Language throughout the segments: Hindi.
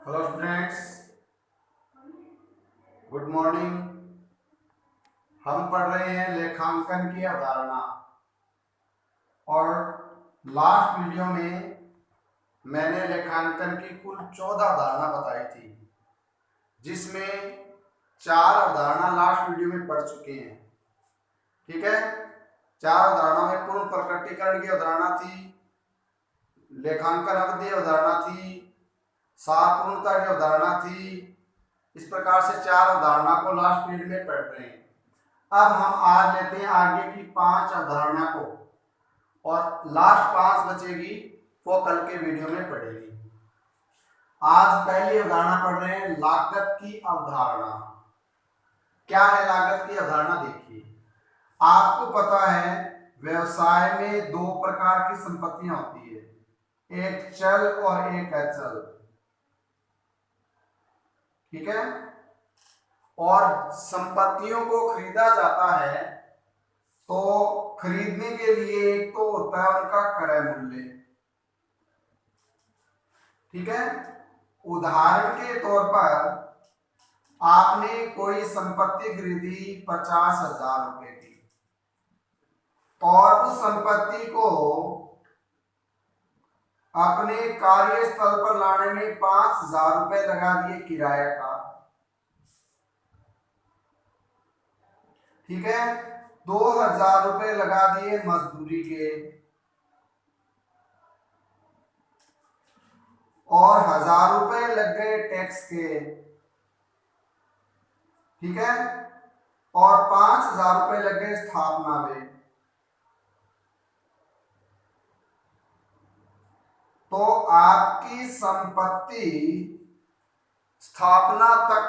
Hello students, good morning. हम पढ़ रहे हैं लेखांकन की अवधारणा और लास्ट वीडियो में मैंने लेखांकन की कुल 14 अवधारणा बताई थी, जिसमें 4 अवधारणा लास्ट वीडियो में पढ़ चुके हैं। ठीक है, 4 अवधारणा में पूर्ण प्रकटीकरण की अवधारणा थी, लेखांकन अवधि अवधारणा थी, सारपूर्णता की अवधारणा थी। इस प्रकार से 4 अवधारणा को लास्ट पीरियड में पढ़ रहे हैं। अब हम आज लेते हैं आगे की 5 अवधारणा को, और लास्ट 5 बचेगी वो कल के वीडियो में पढ़ेगी। आज पहली अवधारणा पढ़ रहे हैं लागत की अवधारणा। क्या है लागत की अवधारणा? देखिए, आपको पता है व्यवसाय में 2 प्रकार की संपत्तियां होती है, एक चल और एक अचल। ठीक है, और संपत्तियों को खरीदा जाता है तो खरीदने के लिए एक तो होता है उनका क्रय मूल्य। ठीक है, उदाहरण के तौर पर आपने कोई संपत्ति खरीदी 50,000 रुपए की, और उस संपत्ति को अपने कार्यस्थल पर लाने में 5,000 रुपए लगा दिए किराया का। ठीक है, 2,000 रुपए लगा दिए मजदूरी के, और 1,000 रुपए लग गए टैक्स के। ठीक है, और 5,000 रुपए लग गए स्थापना में। तो आपकी संपत्ति स्थापना तक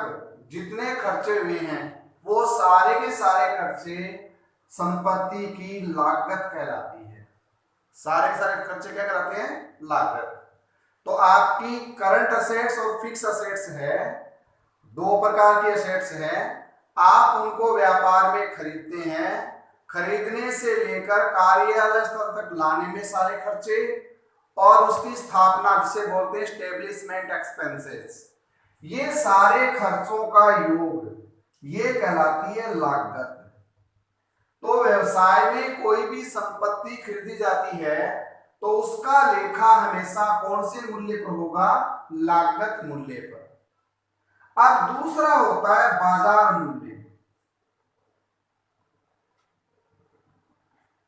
जितने खर्चे हुए हैं वो सारे के सारे खर्चे संपत्ति की लागत कहलाती है। सारे के सारे खर्चे क्या कहलाते हैं? लागत। तो आपकी करंट असेट्स और फिक्स असेट्स है, 2 प्रकार की असेट्स हैं। आप उनको व्यापार में खरीदते हैं, खरीदने से लेकर कार्यालय स्तर तक लाने में सारे खर्चे, और उसकी स्थापना जिसे बोलते हैं एस्टेब्लिशमेंट एक्सपेंसेस, ये सारे खर्चों का योग ये कहलाती है लागत। तो व्यवसाय में कोई भी संपत्ति खरीदी जाती है तो उसका लेखा हमेशा कौन से मूल्य पर होगा? लागत मूल्य पर। अब दूसरा होता है बाजार मूल्य,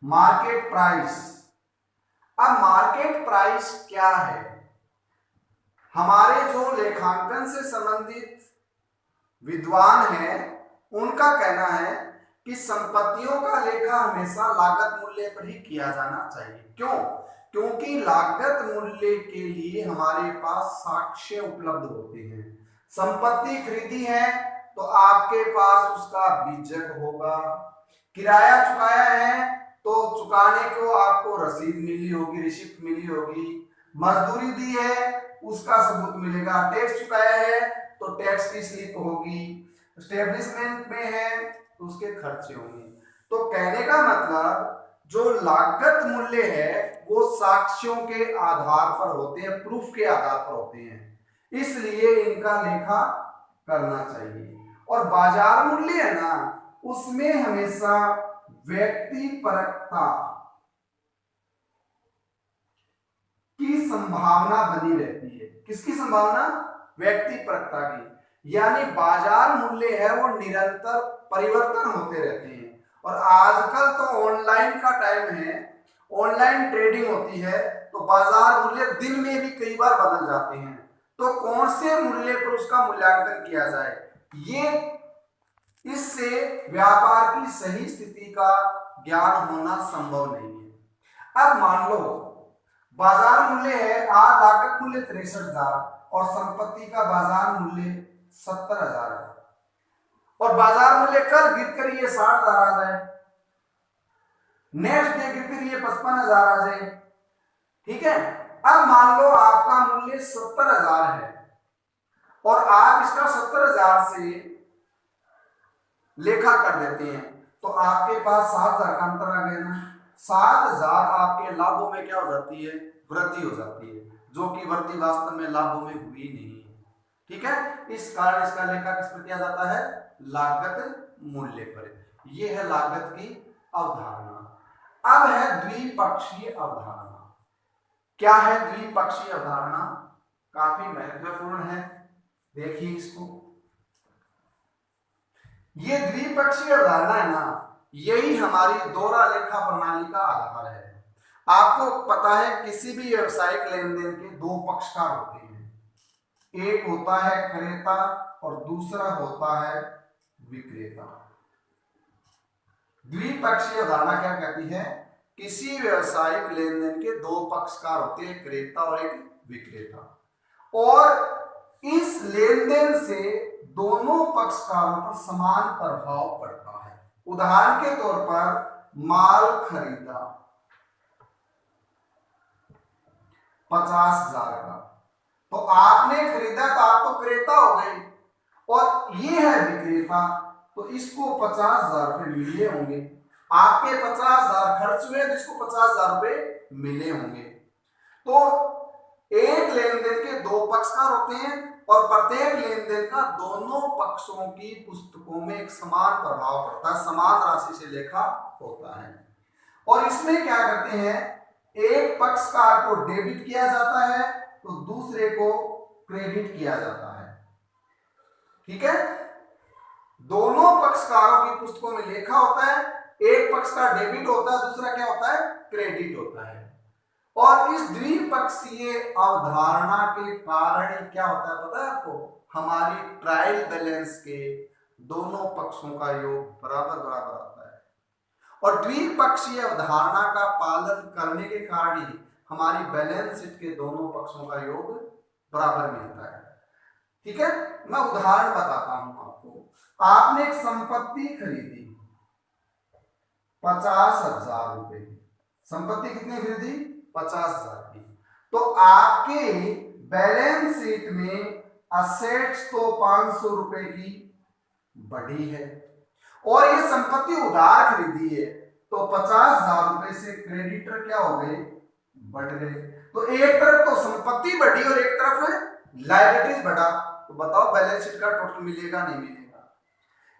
मार्केट प्राइस। अब मार्केट प्राइस क्या है? हमारे जो लेखांकन से संबंधित विद्वान हैं उनका कहना है कि संपत्तियों का लेखा हमेशा लागत मूल्य पर ही किया जाना चाहिए। क्यों? क्योंकि लागत मूल्य के लिए हमारे पास साक्ष्य उपलब्ध होते हैं। संपत्ति खरीदी है तो आपके पास उसका बीजक होगा, किराया चुकाया है तो चुकाने को आपको रसीद मिली होगी, रिसिप्ट मिली होगी, मजदूरी दी है उसका सबूत मिलेगा, टैक्स चुकाया है तो टैक्स की स्लिप होगी, एस्टेब्लिशमेंट में है तो उसके खर्चे होंगे। तो कहने का मतलब जो लागत मूल्य है वो साक्ष्यों के आधार पर होते हैं, प्रूफ के आधार पर होते हैं, इसलिए इनका लेखा करना चाहिए। और बाजार मूल्य है ना, उसमें हमेशा व्यक्ति परकता की संभावना बनी रहती है। किसकी संभावना? व्यक्ति परकता की। यानी बाजार मूल्य है वो निरंतर परिवर्तन होते रहते हैं, और आजकल तो ऑनलाइन का टाइम है, ऑनलाइन ट्रेडिंग होती है, तो बाजार मूल्य दिन में भी कई बार बदल जाते हैं। तो कौन से मूल्य पर उसका मूल्यांकन किया जाए, ये इससे व्यापार की सही स्थिति का ज्ञान होना संभव नहीं है। अब मान लो बाजार मूल्य है, आज लागत मूल्य 63,000 और संपत्ति का बाजार मूल्य 70,000 है, और बाजार मूल्य कल गिरकर ये 60,000 आ जाए, नेक्स्ट डे गिरकर ये 55,000 आ जाए। ठीक है, अब मान लो आपका मूल्य 70,000 है और आप इसका 70,000 से लेखा कर देते हैं, तो आपके पास 7,000 का अंतर आ गया ना। 7,000 आपके लाभों में क्या हो जाती है? वृद्धि हो जाती है, जो कि वृद्धि वास्तव में लाभों में हुई नहीं है। ठीक है, इस कारण इसका लेखा किस पर किया जाता है, लागत मूल्य पर। यह है लागत की अवधारणा। अब है द्विपक्षीय अवधारणा। क्या है द्विपक्षीय अवधारणा, काफी महत्वपूर्ण है, देखिए इसको। ये द्विपक्षीय अवधारणा है ना, यही हमारी दोहरा लेखा प्रणाली का आधार है। आपको पता है किसी भी व्यवसायिक लेन देन के दो पक्षकार होते हैं, एक होता है क्रेता और दूसरा होता है विक्रेता। द्विपक्षीय अवधारणा क्या कहती है, किसी व्यवसायिक लेन देन के दो पक्षकार होते हैं, क्रेता और एक विक्रेता, और इस लेन देन से दोनों पक्षकारों पर समान प्रभाव पड़ता है। उदाहरण के तौर पर माल खरीदा 50,000 का, तो आपने खरीदा तो आप तो क्रेता हो गए, और ये है विक्रेता, तो इसको 50,000 रुपए मिले होंगे। आपके 50,000 खर्च हुए तो इसको 50,000 रुपए मिले होंगे। तो एक लेन देन के दो पक्षकार होते हैं और प्रत्येक लेन देन का दोनों पक्षों की पुस्तकों में एक समान प्रभाव पड़ता है, समान राशि से लेखा होता है। और इसमें क्या करते हैं, एक पक्षकार को डेबिट किया जाता है तो दूसरे को क्रेडिट किया जाता है। ठीक है, दोनों पक्षकारों की पुस्तकों में लेखा होता है, एक पक्षकार डेबिट होता है, दूसरा क्या होता है, क्रेडिट होता है। और इस द्विपक्षीय अवधारणा के कारण क्या होता है पता है आपको, हमारी ट्रायल बैलेंस के दोनों पक्षों का योग बराबर बराबर आता है। और द्विपक्षीय अवधारणा का पालन करने के कारण ही हमारी बैलेंस शीट के दोनों पक्षों का योग बराबर मिलता है। ठीक है, मैं उदाहरण बताता हूं आपको। आपने एक संपत्ति खरीदी 50,000 रुपए की, संपत्ति कितनी खरीदी, 50,000 की। तो आपके बैलेंस शीट में असेट्स तो 500 रुपए की बढ़ी है, और ये संपत्ति उधार खरीदी है, तो 50,000 रुपए से क्रेडिटर क्या हो गए, बढ़ गए। तो एक तरफ तो संपत्ति बढ़ी और एक तरफ लायबिलिटीज बढ़ा, तो बताओ बैलेंस शीट का टोटल मिलेगा नहीं मिलेगा।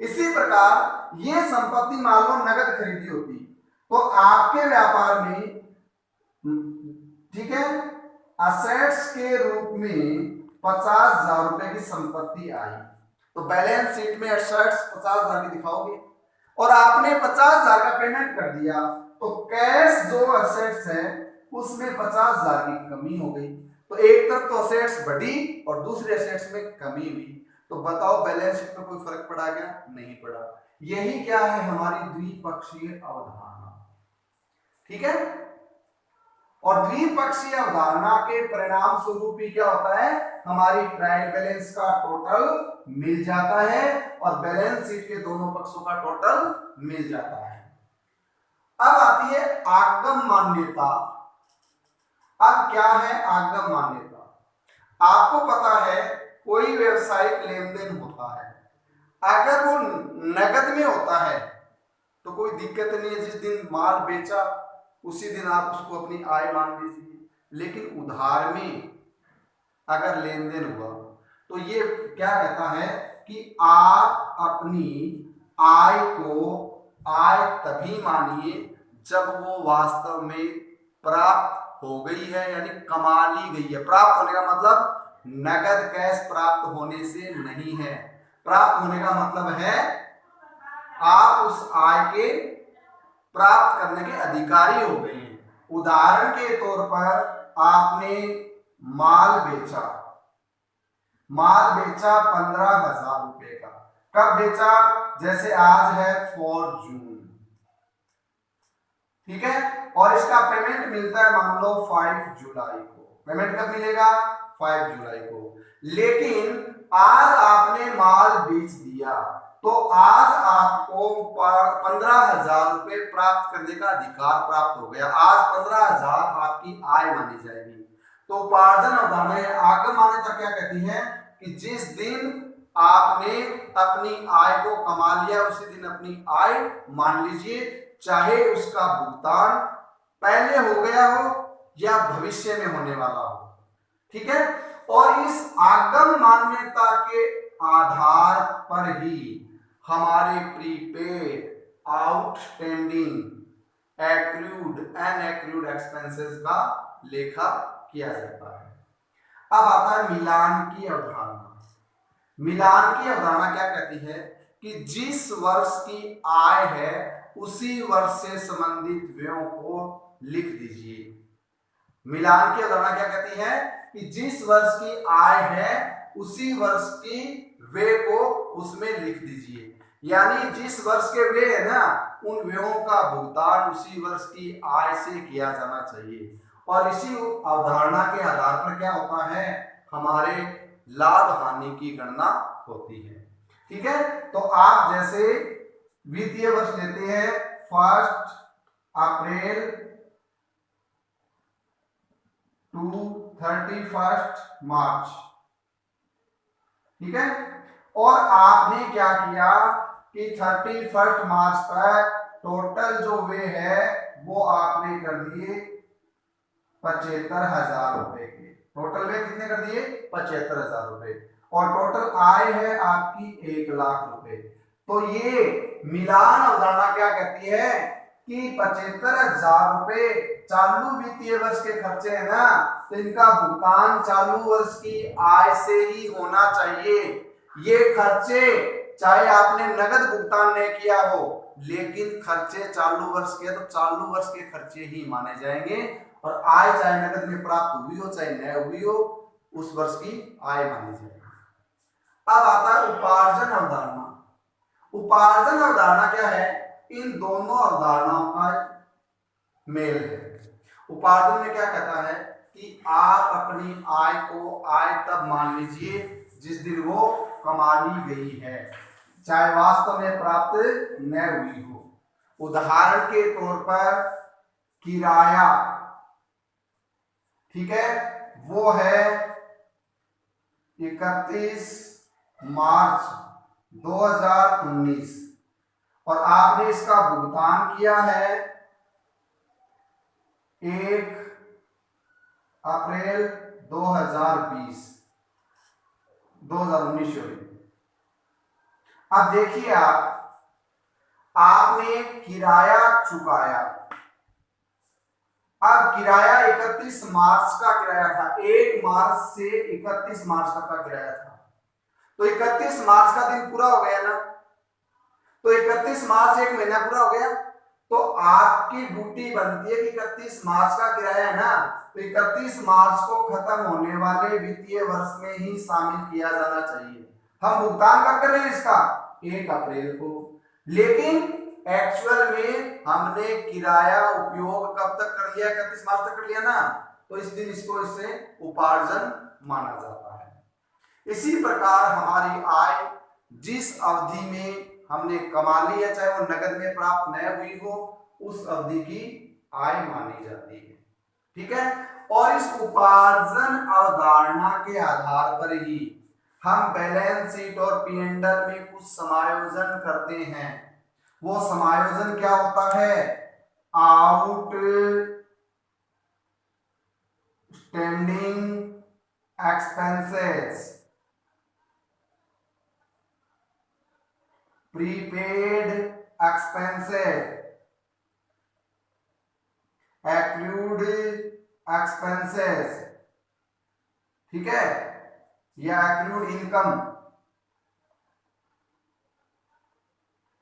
इसी प्रकार ये संपत्ति मान लो नगद खरीदी होती, तो आपके व्यापार में, ठीक है, असेट्स के रूप में 50,000 रुपए की संपत्ति आई, तो बैलेंस शीट में असेट्स 50,000 की दिखाओगे, और आपने 50,000 का पेमेंट कर दिया, तो कैश जो असेट्स है उसमें 50,000 की कमी हो गई। तो एक तरफ तो असेट्स बढ़ी और दूसरे असेट्स में कमी हुई, तो बताओ बैलेंस शीट में कोई फर्क पड़ा क्या, नहीं पड़ा। यही क्या है, हमारी द्विपक्षीय अवधारणा। ठीक है, और द्विपक्षीय अवधारणा के परिणाम स्वरूप ही क्या होता है, हमारी ट्रायल बैलेंस का टोटल मिल जाता है और बैलेंस शीट के दोनों पक्षों का टोटल मिल जाता है। अब आती है आगम मान्यता। अब क्या है आगम मान्यता, आपको पता है कोई व्यवसायिक लेन देन होता है, अगर वो नगद में होता है तो कोई दिक्कत नहीं है, जिस दिन माल बेचा उसी दिन आप उसको अपनी आय मान लीजिए। लेकिन उधार में अगर लेन देन हुआ तो ये क्या कहता है कि आप अपनी आय को आय तभी मानिए जब वो वास्तव में प्राप्त हो गई है, यानी कमा ली गई है। प्राप्त होने का मतलब नगद कैश प्राप्त होने से नहीं है, प्राप्त होने का मतलब है आप उस आय के प्राप्त करने के अधिकारी हो गए हैं। उदाहरण के तौर पर आपने माल बेचा 15,000 रुपए का, कब बेचा, जैसे आज है 4 जून, ठीक है, और इसका पेमेंट मिलता है मान लो 5 जुलाई को। पेमेंट कब मिलेगा, 5 जुलाई को। लेकिन आज आपने माल बेच दिया तो आज आपको 15,000 रुपए प्राप्त करने का अधिकार प्राप्त हो गया। आज 15,000 आपकी आय मानी जाएगी। तो उपार्जन अवधारणा आगम मान्यता क्या कहती है कि जिस दिन आपने अपनी आय को कमा लिया उसी दिन अपनी आय मान लीजिए, चाहे उसका भुगतान पहले हो गया हो या भविष्य में होने वाला हो। ठीक है, और इस आगम मान्यता के आधार पर ही हमारे प्रीपेड, आउटस्टैंडिंग, एक्रूड, अनएक्रूड एक्सपेंसेस का लेखा किया जाता है। अब आता है मिलान की अवधारणा। मिलान की अवधारणा क्या कहती है कि जिस वर्ष की आय है उसी वर्ष से संबंधित व्ययों को लिख दीजिए। मिलान की अवधारणा क्या कहती है कि जिस वर्ष की आय है उसी वर्ष की व्यय को उसमें लिख दीजिए, यानी जिस वर्ष के व्यय है ना उन व्ययों का भुगतान उसी वर्ष की आय से किया जाना चाहिए। और इसी अवधारणा के आधार पर क्या होता है, हमारे लाभ हानि की गणना होती है। ठीक है, तो आप जैसे वित्तीय वर्ष लेते हैं 1 अप्रैल टू 31 मार्च, ठीक है, और आपने क्या किया कि 31 मार्च तक टोटल जो वे है वो आपने कर दिए 75,000 रुपए के। टोटल वे कितने कर दिए 75,000 रुपए, और टोटल आय है आपकी 1 लाख रुपए। तो ये मिलान अवधारणा क्या कहती है कि 75,000 रुपए चालू वित्तीय वर्ष के खर्चे है ना, तो इनका भुगतान चालू वर्ष की आय से ही होना चाहिए। ये खर्चे चाहे आपने नगद भुगतान नहीं किया हो, लेकिन खर्चे चालू वर्ष के तो चालू वर्ष के खर्चे ही माने जाएंगे, और आय चाहे नगद में प्राप्त हुई हो चाहे न हुई हो उस वर्ष की आय मानी जाएगी। अब आता है उपार्जन अवधारणा। उपार्जन अवधारणा क्या है, इन दोनों अवधारणाओं का मेल है। उपार्जन में क्या कहता है कि आप अपनी आय को आय तब मान लीजिए जिस दिन वो कमा ली गई है, चाहे वास्तव में प्राप्त न हुई हो। उदाहरण के तौर पर किराया, ठीक है, वो है 31 मार्च 2019 और आपने इसका भुगतान किया है 1 अप्रैल 2019 अब देखिए आपने किराया चुकाया। अब किराया 31 मार्च का किराया था, 1 मार्च से 31 मार्च तक का किराया था, तो 31 मार्च का दिन पूरा हो गया ना, तो 31 मार्च एक महीना पूरा हो गया, तो आपकी ड्यूटी बनती है कि 31 मार्च का किराया है ना, तो 31 मार्च को खत्म होने वाले वित्तीय वर्ष में ही शामिल किया जाना चाहिए। हम भुगतान कब कर रहे हैं इसका 1 अप्रैल को, लेकिन एक्चुअल में हमने किराया उपयोग कब तक कर लिया, 31 मार्च तक कर लिया ना, तो इस दिन इसको इससे उपार्जन माना जाता है। इसी प्रकार हमारी आय जिस अवधि में हमने कमा ली है, चाहे वो नगद में प्राप्त न हुई हो, उस अवधि की आय मानी जाती है। ठीक है, और इस उपार्जन अवधारणा के आधार पर ही हम बैलेंस शीट और P&L में कुछ समायोजन करते हैं। वो समायोजन क्या होता है, out standing expenses, prepaid expenses, accrued expenses, ठीक है, या एक्रूड इनकम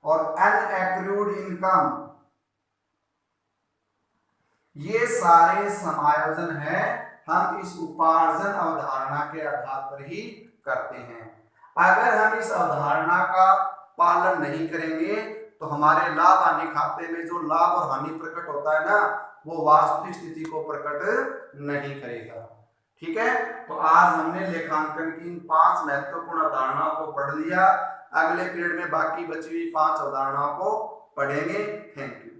और अनएक्रूड इनकम, ये सारे समायोजन है हम इस उपार्जन अवधारणा के आधार पर ही करते हैं। अगर हम इस अवधारणा का पालन नहीं करेंगे तो हमारे लाभ हानि खाते में जो लाभ और हानि प्रकट होता है ना, वो वास्तविक स्थिति को प्रकट नहीं करेगा। ठीक है, तो आज हमने लेखांकन की इन 5 महत्वपूर्ण अवधारणाओं को पढ़ लिया। अगले पीरियड में बाकी बची हुई 5 अवधारणाओं को पढ़ेंगे। Thank you.